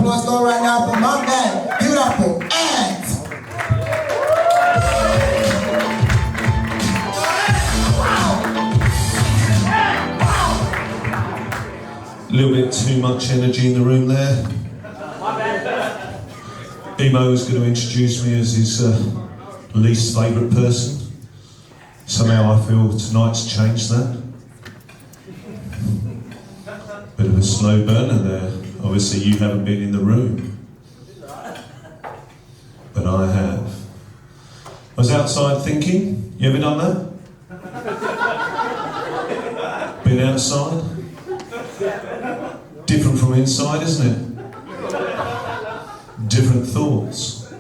applause going right now for my man, beautiful Ant. A little bit too much energy in the room there. Emo is going to introduce me as his least favourite person. Somehow I feel tonight's changed that. Bit of a slow burner there. Obviously you haven't been in the room. But I have. I was outside thinking. You ever done that? Been outside? Different from inside, isn't it? Different thoughts.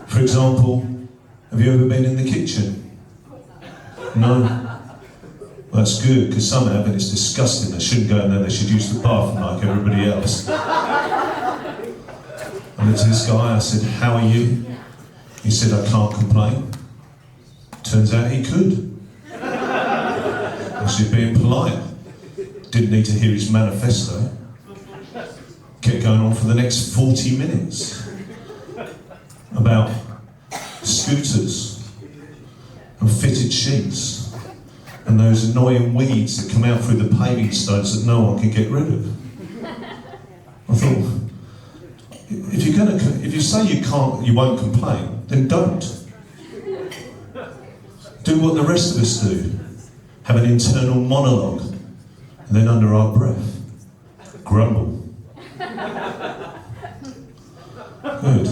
For example, have you ever been in the kitchen? No? Well, that's good, because some have, and it's disgusting. They shouldn't go in there, they should use the bathroom like everybody else. I looked at this guy, I said, "How are you?" He said, "I can't complain." Turns out he could. Actually being polite. Didn't need to hear his manifesto. Kept going on for the next 40 minutes about scooters and fitted sheets and those annoying weeds that come out through the paving stones that no one can get rid of. I thought, if you say you won't complain, then don't. Do what the rest of us do. Have an internal monologue, and then under our breath, grumble. Good.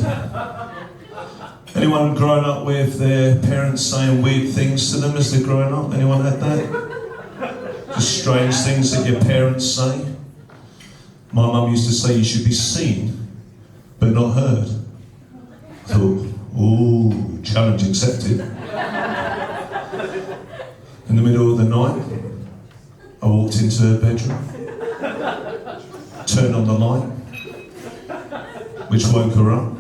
Anyone grown up with their parents saying weird things to them as they're growing up? Anyone had that? Just strange things that your parents say? My mum used to say you should be seen, but not heard. I thought, ooh, challenge accepted. In the middle of the night, I walked into her bedroom, turned on the light, which woke her up.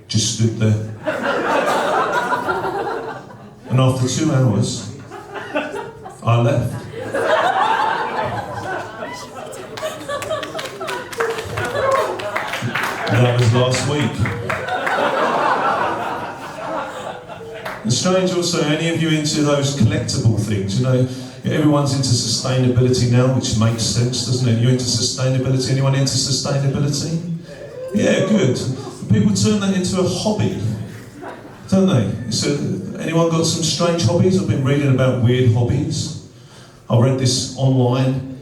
Just stood there. And after 2 hours, I left. That was last week. And strange also, any of you into those collectible things? You know, everyone's into sustainability now, which makes sense, doesn't it? You're into sustainability? Anyone into sustainability? Yeah, good. People turn that into a hobby, don't they? So, anyone got some strange hobbies? I've been reading about weird hobbies. I read this online.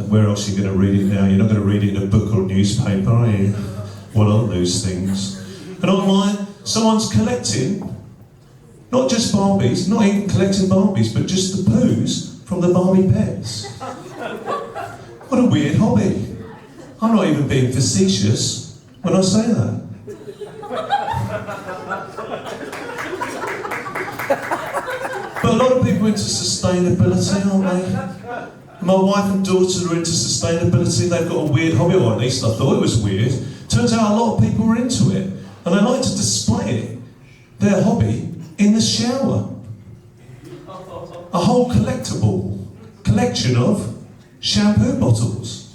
Where else are you going to read it now? You're not going to read it in a book or a newspaper, are you? What are those things? And online, someone's collecting, not just Barbies, not even collecting Barbies, but just the poos from the Barbie pets. What a weird hobby. I'm not even being facetious when I say that. But a lot of people are into sustainability, aren't they? My wife and daughter are into sustainability. They've got a weird hobby, or at least I thought it was weird. Turns out a lot of people are into it, and they like to display it, their hobby, in the shower. A whole collection of shampoo bottles.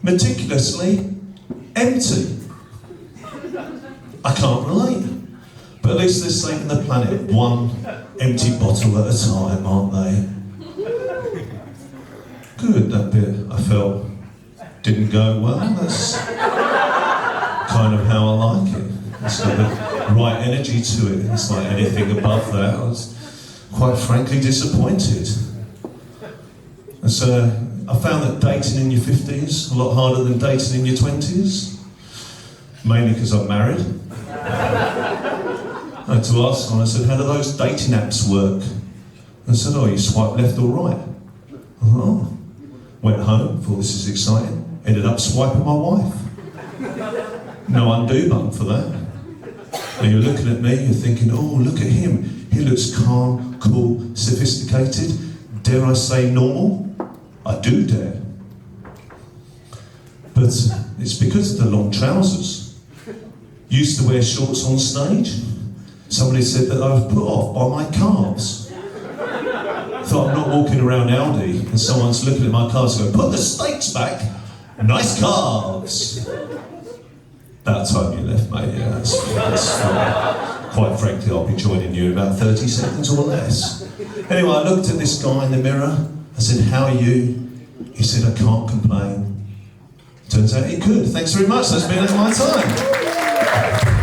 Meticulously empty. I can't relate. But at least they're saving the planet one empty bottle at a time, aren't they? Good, that bit I felt didn't go well. That's kind of how I like it. It's got the right energy to it. It's like anything above that, I was quite frankly disappointed. And so I found that dating in your 50s a lot harder than dating in your 20s. Mainly because I'm married. I had to ask someone, I said, how do those dating apps work? And I said, oh, you swipe left or right. Oh. Went home, thought this is exciting. Ended up swiping my wife. No undo button for that. And you're looking at me, you're thinking, oh, look at him. He looks calm, cool, sophisticated. Dare I say normal? I do dare. But it's because of the long trousers. Used to wear shorts on stage. Somebody said that I was put off by my calves. Thought I'm not walking around Aldi and someone's looking at my calves going, put the steaks back. Nice calves. About time you left, mate. Yeah, that's quite frankly, I'll be joining you in about 30 seconds or less. Anyway, I looked at this guy in the mirror. I said, "How are you?" He said, "I can't complain." Turns out he could. Thanks very much. That's been my time.